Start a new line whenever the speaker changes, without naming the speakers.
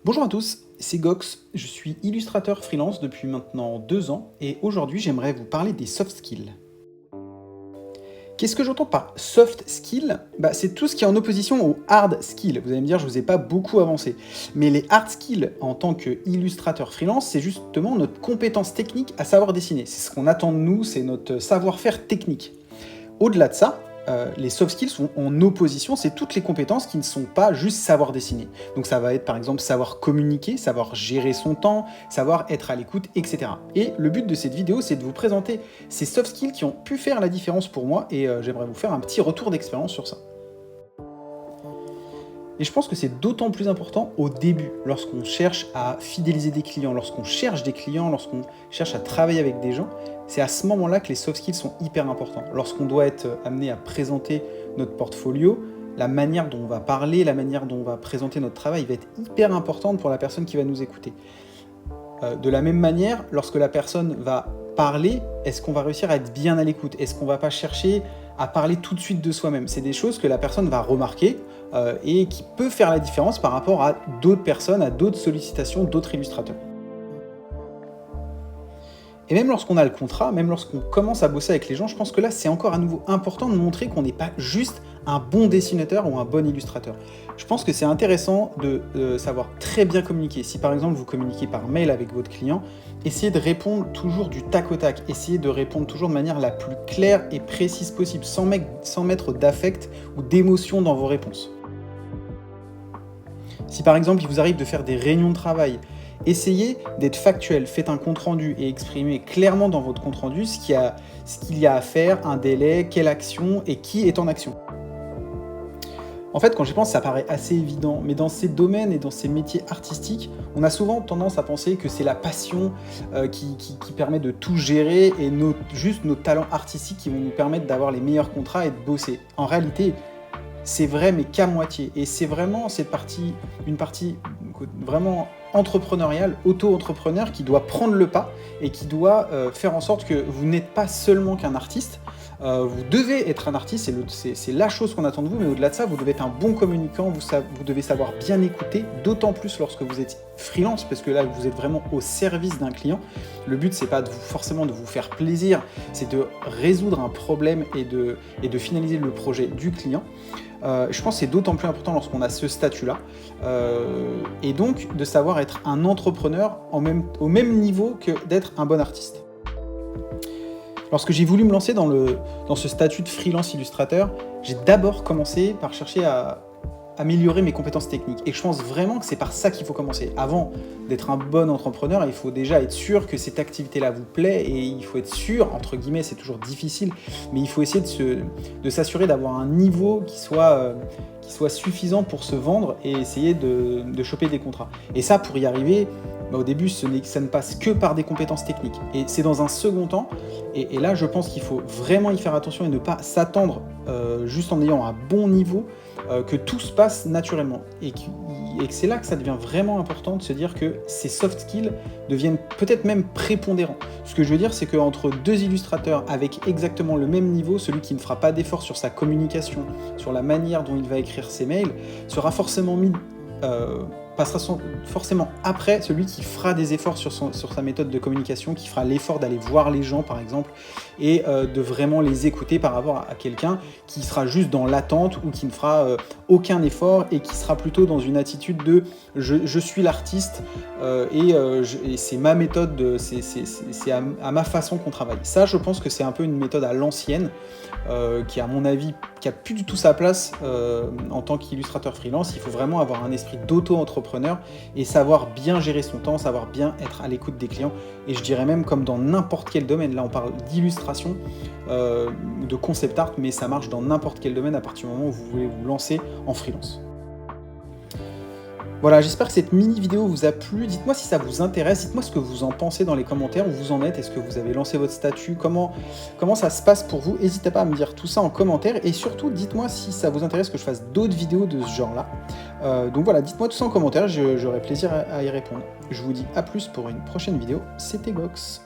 Bonjour à tous, c'est Gox, je suis illustrateur freelance depuis maintenant 2 ans et aujourd'hui j'aimerais vous parler des soft skills. Qu'est-ce que j'entends par soft skill? C'est tout ce qui est en opposition aux hard skills. Vous allez me dire, je vous ai pas beaucoup avancé. Mais les hard skills en tant qu'illustrateur freelance, c'est justement notre compétence technique à savoir dessiner. C'est ce qu'on attend de nous, c'est notre savoir-faire technique. Au-delà de ça, les soft skills sont en opposition, c'est toutes les compétences qui ne sont pas juste savoir dessiner. Donc ça va être par exemple savoir communiquer, savoir gérer son temps, savoir être à l'écoute, etc. Et le but de cette vidéo, c'est de vous présenter ces soft skills qui ont pu faire la différence pour moi et j'aimerais vous faire un petit retour d'expérience sur ça. Et je pense que c'est d'autant plus important au début, lorsqu'on cherche à fidéliser des clients, lorsqu'on cherche des clients, lorsqu'on cherche à travailler avec des gens, c'est à ce moment-là que les soft skills sont hyper importants. Lorsqu'on doit être amené à présenter notre portfolio, la manière dont on va parler, la manière dont on va présenter notre travail va être hyper importante pour la personne qui va nous écouter. De la même manière, lorsque la personne va parler, est-ce qu'on va réussir à être bien à l'écoute? Est-ce qu'on ne va pas chercher à parler tout de suite de soi-même? C'est des choses que la personne va remarquer et qui peut faire la différence par rapport à d'autres personnes, à d'autres sollicitations, d'autres illustrateurs. Et même lorsqu'on a le contrat, même lorsqu'on commence à bosser avec les gens, je pense que là, c'est encore à nouveau important de montrer qu'on n'est pas juste un bon dessinateur ou un bon illustrateur. Je pense que c'est intéressant de savoir très bien communiquer. Si par exemple vous communiquez par mail avec votre client, essayez de répondre toujours du tac au tac. Essayez de répondre toujours de manière la plus claire et précise possible, sans mettre d'affect ou d'émotion dans vos réponses. Si par exemple il vous arrive de faire des réunions de travail, essayez d'être factuel, faites un compte-rendu et exprimez clairement dans votre compte-rendu ce qu'il y a à faire, un délai, quelle action et qui est en action. En fait, quand j'y pense, ça paraît assez évident, mais dans ces domaines et dans ces métiers artistiques, on a souvent tendance à penser que c'est la passion qui permet de tout gérer et juste nos talents artistiques qui vont nous permettre d'avoir les meilleurs contrats et de bosser. En réalité, c'est vrai, mais qu'à moitié. Et c'est vraiment une partie vraiment entrepreneuriale, auto-entrepreneur qui doit prendre le pas et qui doit faire en sorte que vous n'êtes pas seulement qu'un artiste. Vous devez être un artiste, c'est la chose qu'on attend de vous, mais au-delà de ça, vous devez être un bon communicant, vous devez savoir bien écouter, d'autant plus lorsque vous êtes freelance, parce que là, vous êtes vraiment au service d'un client. Le but, c'est pas forcément de vous faire plaisir, c'est de résoudre un problème et de finaliser le projet du client. Je pense que c'est d'autant plus important lorsqu'on a ce statut-là, et donc de savoir être un entrepreneur au même niveau que d'être un bon artiste. Lorsque j'ai voulu me lancer dans ce statut de freelance illustrateur, j'ai d'abord commencé par chercher à améliorer mes compétences techniques. Et je pense vraiment que c'est par ça qu'il faut commencer. Avant d'être un bon entrepreneur, il faut déjà être sûr que cette activité-là vous plaît et il faut être sûr, entre guillemets, c'est toujours difficile, mais il faut essayer de s'assurer d'avoir un niveau qui soit suffisant pour se vendre et essayer de choper des contrats. Et ça, pour y arriver, au début, ça ne passe que par des compétences techniques. Et c'est dans un second temps, et là, je pense qu'il faut vraiment y faire attention et ne pas s'attendre, juste en ayant un bon niveau, que tout se passe naturellement. Et que c'est là que ça devient vraiment important de se dire que ces soft skills deviennent peut-être même prépondérants. Ce que je veux dire, c'est qu'entre deux illustrateurs avec exactement le même niveau, celui qui ne fera pas d'effort sur sa communication, sur la manière dont il va écrire ses mails, sera forcément passera forcément après celui qui fera des efforts sur sa méthode de communication, qui fera l'effort d'aller voir les gens par exemple et de vraiment les écouter par rapport à quelqu'un qui sera juste dans l'attente ou qui ne fera aucun effort et qui sera plutôt dans une attitude de je suis l'artiste et c'est ma méthode, c'est à ma façon qu'on travaille. Ça, je pense que c'est un peu une méthode à l'ancienne qui à mon avis qui a plus du tout sa place en tant qu'illustrateur freelance. Il faut vraiment avoir un esprit d'auto-entrepreneur et savoir bien gérer son temps, savoir bien être à l'écoute des clients. Et je dirais même comme dans n'importe quel domaine. Là, on parle d'illustration, de concept art, mais ça marche dans n'importe quel domaine à partir du moment où vous voulez vous lancer en freelance. Voilà, j'espère que cette mini vidéo vous a plu. Dites-moi si ça vous intéresse, dites-moi ce que vous en pensez dans les commentaires, où vous en êtes, est-ce que vous avez lancé votre statut, comment ça se passe pour vous. N'hésitez pas à me dire tout ça en commentaire et surtout dites-moi si ça vous intéresse que je fasse d'autres vidéos de ce genre-là. Donc voilà, dites-moi tout ça en commentaire, j'aurai plaisir à y répondre. Je vous dis à plus pour une prochaine vidéo, c'était Gox.